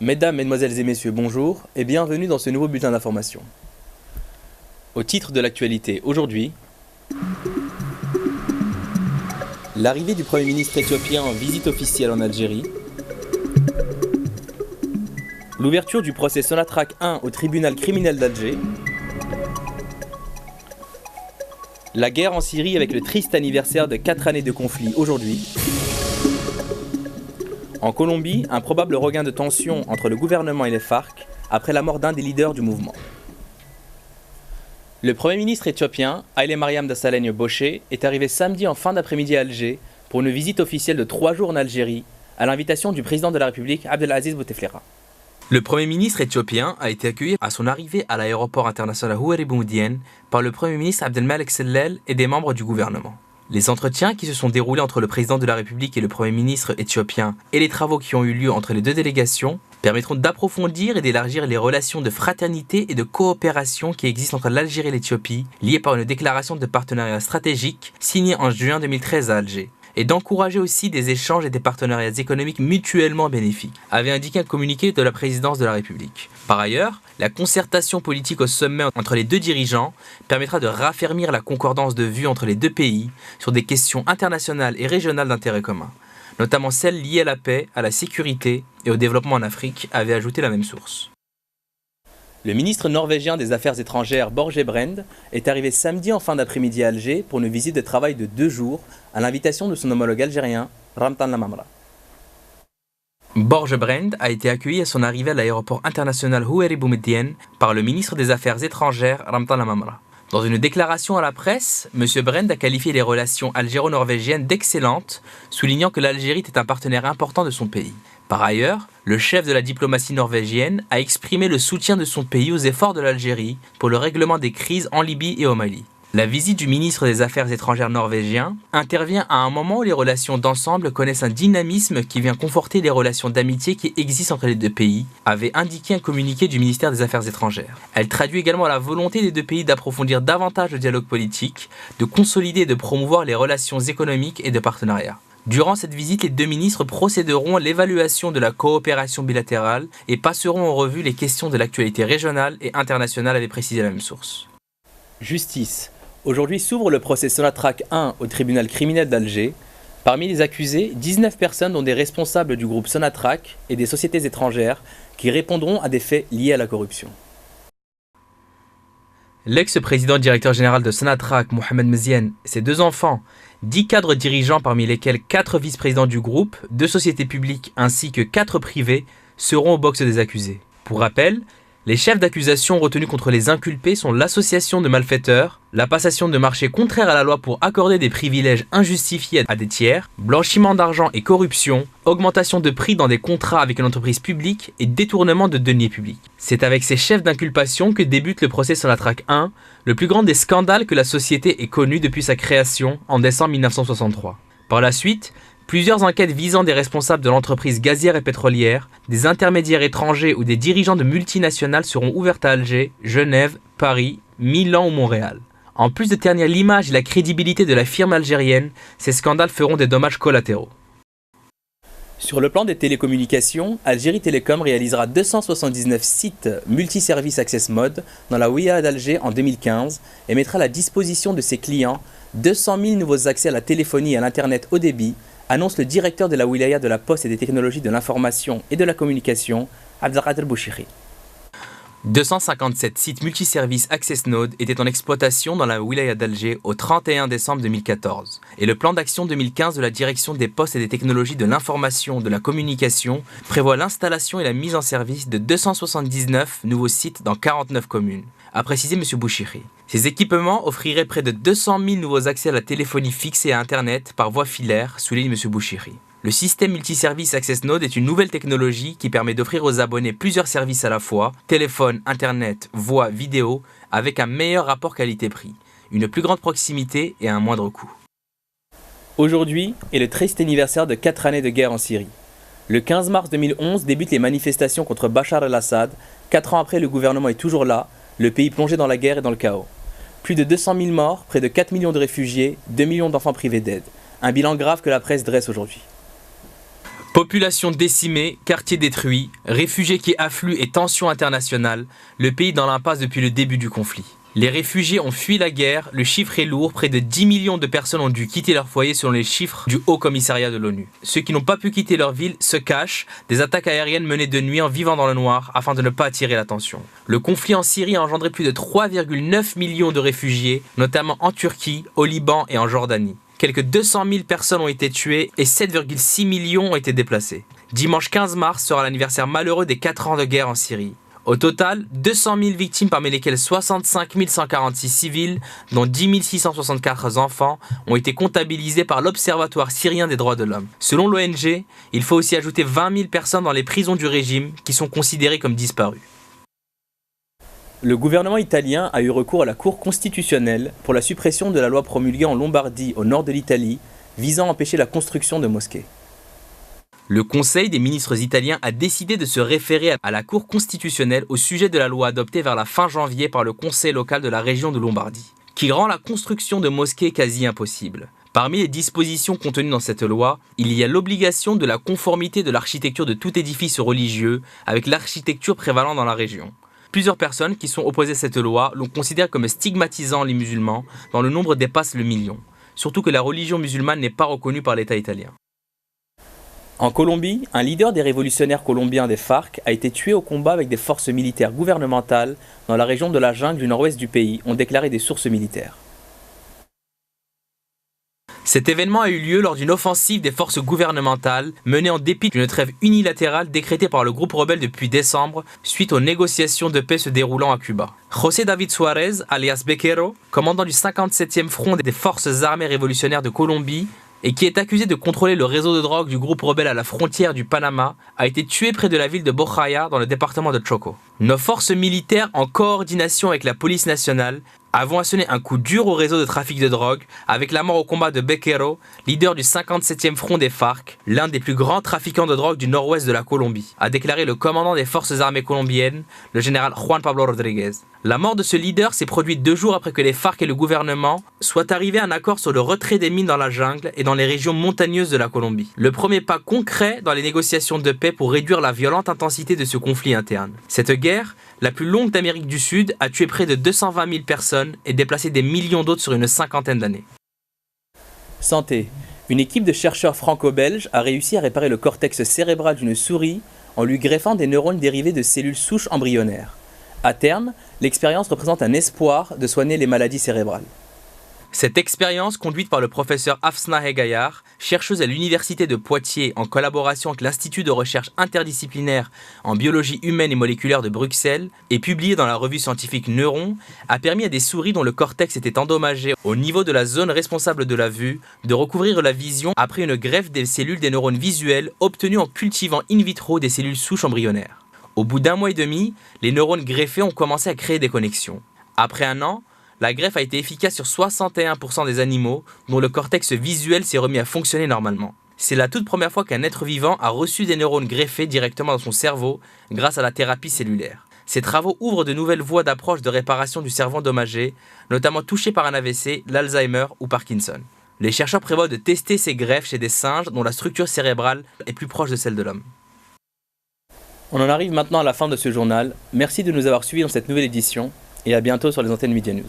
Mesdames, Mesdemoiselles et Messieurs, bonjour et bienvenue dans ce nouveau bulletin d'information. Au titre de l'actualité aujourd'hui, l'arrivée du Premier ministre éthiopien en visite officielle en Algérie, l'ouverture du procès Sonatrach 1 au tribunal criminel d'Alger, la guerre en Syrie avec le triste anniversaire de 4 années de conflit aujourd'hui, en Colombie, un probable regain de tension entre le gouvernement et les FARC après la mort d'un des leaders du mouvement. Le Premier ministre éthiopien, Haile Mariam Desalegn Boshe, est arrivé samedi en fin d'après-midi à Alger pour une visite officielle de 3 jours en Algérie, à l'invitation du président de la République, Abdelaziz Bouteflika. Le Premier ministre éthiopien a été accueilli à son arrivée à l'aéroport international Houari Boumediene par le Premier ministre Abdelmalek Sellel et des membres du gouvernement. Les entretiens qui se sont déroulés entre le président de la République et le Premier ministre éthiopien et les travaux qui ont eu lieu entre les deux délégations permettront d'approfondir et d'élargir les relations de fraternité et de coopération qui existent entre l'Algérie et l'Éthiopie, liées par une déclaration de partenariat stratégique signée en juin 2013 à Alger, et d'encourager aussi des échanges et des partenariats économiques mutuellement bénéfiques, avait indiqué un communiqué de la présidence de la République. Par ailleurs, la concertation politique au sommet entre les deux dirigeants permettra de raffermir la concordance de vues entre les deux pays sur des questions internationales et régionales d'intérêt commun, notamment celles liées à la paix, à la sécurité et au développement en Afrique, avait ajouté la même source. Le ministre norvégien des Affaires étrangères Borge Brende est arrivé samedi en fin d'après-midi à Alger pour une visite de travail de 2 jours à l'invitation de son homologue algérien, Ramtan Lamamra. Borge Brende a été accueilli à son arrivée à l'aéroport international Houari Boumediene par le ministre des Affaires étrangères Ramtan Lamamra. Dans une déclaration à la presse, M. Brende a qualifié les relations algéro-norvégiennes d'excellentes, soulignant que l'Algérie était un partenaire important de son pays. Par ailleurs, le chef de la diplomatie norvégienne a exprimé le soutien de son pays aux efforts de l'Algérie pour le règlement des crises en Libye et au Mali. La visite du ministre des Affaires étrangères norvégien intervient à un moment où les relations d'ensemble connaissent un dynamisme qui vient conforter les relations d'amitié qui existent entre les deux pays, avait indiqué un communiqué du ministère des Affaires étrangères. Elle traduit également la volonté des deux pays d'approfondir davantage le dialogue politique, de consolider et de promouvoir les relations économiques et de partenariat. Durant cette visite, les deux ministres procéderont à l'évaluation de la coopération bilatérale et passeront en revue les questions de l'actualité régionale et internationale, avait précisé la même source. Justice. Aujourd'hui s'ouvre le procès Sonatrach 1 au tribunal criminel d'Alger. Parmi les accusés, 19 personnes dont des responsables du groupe Sonatrach et des sociétés étrangères qui répondront à des faits liés à la corruption. L'ex-président directeur général de Sonatrach, Mohamed Meziane, et ses 2 enfants, 10 cadres dirigeants parmi lesquels 4 vice-présidents du groupe, 2 sociétés publiques ainsi que 4 privées, seront au box des accusés. Pour rappel, les chefs d'accusation retenus contre les inculpés sont l'association de malfaiteurs, la passation de marchés contraires à la loi pour accorder des privilèges injustifiés à des tiers, blanchiment d'argent et corruption, augmentation de prix dans des contrats avec une entreprise publique et détournement de deniers publics. C'est avec ces chefs d'inculpation que débute le procès Sonatrach 1, le plus grand des scandales que la société ait connu depuis sa création en décembre 1963. Par la suite, plusieurs enquêtes visant des responsables de l'entreprise gazière et pétrolière, des intermédiaires étrangers ou des dirigeants de multinationales seront ouvertes à Alger, Genève, Paris, Milan ou Montréal. En plus de ternir l'image et la crédibilité de la firme algérienne, ces scandales feront des dommages collatéraux. Sur le plan des télécommunications, Algérie Télécom réalisera 279 sites multiservices Access Mode dans la wilaya d'Alger en 2015 et mettra à la disposition de ses clients 200 000 nouveaux accès à la téléphonie et à l'Internet haut débit, annonce le directeur de la wilaya de la Poste et des technologies de l'information et de la communication, Abdelkader Bouchiri. 257 sites multiservices Access Node étaient en exploitation dans la wilaya d'Alger au 31 décembre 2014. Et le plan d'action 2015 de la direction des postes et des technologies de l'information et de la communication prévoit l'installation et la mise en service de 279 nouveaux sites dans 49 communes, a précisé M. Bouchiri. Ces équipements offriraient près de 200 000 nouveaux accès à la téléphonie fixe et à Internet par voie filaire, souligne M. Bouchiri. Le système multiservice Access Node est une nouvelle technologie qui permet d'offrir aux abonnés plusieurs services à la fois, téléphone, internet, voix, vidéo, avec un meilleur rapport qualité-prix, une plus grande proximité et un moindre coût. Aujourd'hui est le triste anniversaire de 4 années de guerre en Syrie. Le 15 mars 2011 débutent les manifestations contre Bachar el-Assad. 4 ans après, le gouvernement est toujours là, le pays plongé dans la guerre et dans le chaos. Plus de 200 000 morts, près de 4 millions de réfugiés, 2 millions d'enfants privés d'aide. Un bilan grave que la presse dresse aujourd'hui. Population décimée, quartiers détruits, réfugiés qui affluent et tensions internationales, le pays dans l'impasse depuis le début du conflit. Les réfugiés ont fui la guerre, le chiffre est lourd, près de 10 millions de personnes ont dû quitter leur foyer selon les chiffres du Haut Commissariat de l'ONU. Ceux qui n'ont pas pu quitter leur ville se cachent, des attaques aériennes menées de nuit en vivant dans le noir afin de ne pas attirer l'attention. Le conflit en Syrie a engendré plus de 3,9 millions de réfugiés, notamment en Turquie, au Liban et en Jordanie. Quelques 200 000 personnes ont été tuées et 7,6 millions ont été déplacés. Dimanche 15 mars sera l'anniversaire malheureux des 4 ans de guerre en Syrie. Au total, 200 000 victimes parmi lesquelles 65 146 civils, dont 10 664 enfants, ont été comptabilisés par l'Observatoire syrien des droits de l'homme. Selon l'ONG, il faut aussi ajouter 20 000 personnes dans les prisons du régime qui sont considérées comme disparues. Le gouvernement italien a eu recours à la Cour constitutionnelle pour la suppression de la loi promulguée en Lombardie, au nord de l'Italie, visant à empêcher la construction de mosquées. Le Conseil des ministres italiens a décidé de se référer à la Cour constitutionnelle au sujet de la loi adoptée vers la fin janvier par le Conseil local de la région de Lombardie, qui rend la construction de mosquées quasi impossible. Parmi les dispositions contenues dans cette loi, il y a l'obligation de la conformité de l'architecture de tout édifice religieux avec l'architecture prévalant dans la région. Plusieurs personnes qui sont opposées à cette loi l'ont considérée comme stigmatisant les musulmans, dont le nombre dépasse le million. Surtout que la religion musulmane n'est pas reconnue par l'État italien. En Colombie, un leader des révolutionnaires colombiens des FARC a été tué au combat avec des forces militaires gouvernementales dans la région de la jungle du nord-ouest du pays, ont déclaré des sources militaires. Cet événement a eu lieu lors d'une offensive des forces gouvernementales menée en dépit d'une trêve unilatérale décrétée par le groupe rebelle depuis décembre suite aux négociations de paix se déroulant à Cuba. José David Suárez, alias Bequero, commandant du 57e front des forces armées révolutionnaires de Colombie, et qui est accusé de contrôler le réseau de drogue du groupe rebelle à la frontière du Panama, a été tué près de la ville de Bojaya dans le département de Chocó. Nos forces militaires, en coordination avec la police nationale, avons asséné un coup dur au réseau de trafic de drogue avec la mort au combat de Bequero, leader du 57e front des FARC, l'un des plus grands trafiquants de drogue du nord-ouest de la Colombie, a déclaré le commandant des forces armées colombiennes, le général Juan Pablo Rodríguez. La mort de ce leader s'est produite 2 jours après que les FARC et le gouvernement soient arrivés à un accord sur le retrait des mines dans la jungle et dans les régions montagneuses de la Colombie. Le premier pas concret dans les négociations de paix pour réduire la violente intensité de ce conflit interne. Cette guerre, la plus longue d'Amérique du Sud, a tué près de 220 000 personnes et déplacé des millions d'autres sur une cinquantaine d'années. Santé. Une équipe de chercheurs franco-belges a réussi à réparer le cortex cérébral d'une souris en lui greffant des neurones dérivés de cellules souches embryonnaires. À terme, l'expérience représente un espoir de soigner les maladies cérébrales. Cette expérience, conduite par le professeur Afsna Hegayar, chercheuse à l'université de Poitiers en collaboration avec l'Institut de recherche interdisciplinaire en biologie humaine et moléculaire de Bruxelles, et publiée dans la revue scientifique Neuron, a permis à des souris dont le cortex était endommagé au niveau de la zone responsable de la vue de recouvrir la vision après une greffe des cellules des neurones visuels obtenues en cultivant in vitro des cellules souches embryonnaires. Au bout d'1 mois et demi, les neurones greffés ont commencé à créer des connexions. Après 1 an, la greffe a été efficace sur 61% des animaux dont le cortex visuel s'est remis à fonctionner normalement. C'est la toute première fois qu'un être vivant a reçu des neurones greffés directement dans son cerveau grâce à la thérapie cellulaire. Ces travaux ouvrent de nouvelles voies d'approche de réparation du cerveau endommagé, notamment touché par un AVC, l'Alzheimer ou Parkinson. Les chercheurs prévoient de tester ces greffes chez des singes dont la structure cérébrale est plus proche de celle de l'homme. On en arrive maintenant à la fin de ce journal. Merci de nous avoir suivis dans cette nouvelle édition et à bientôt sur les antennes Media News.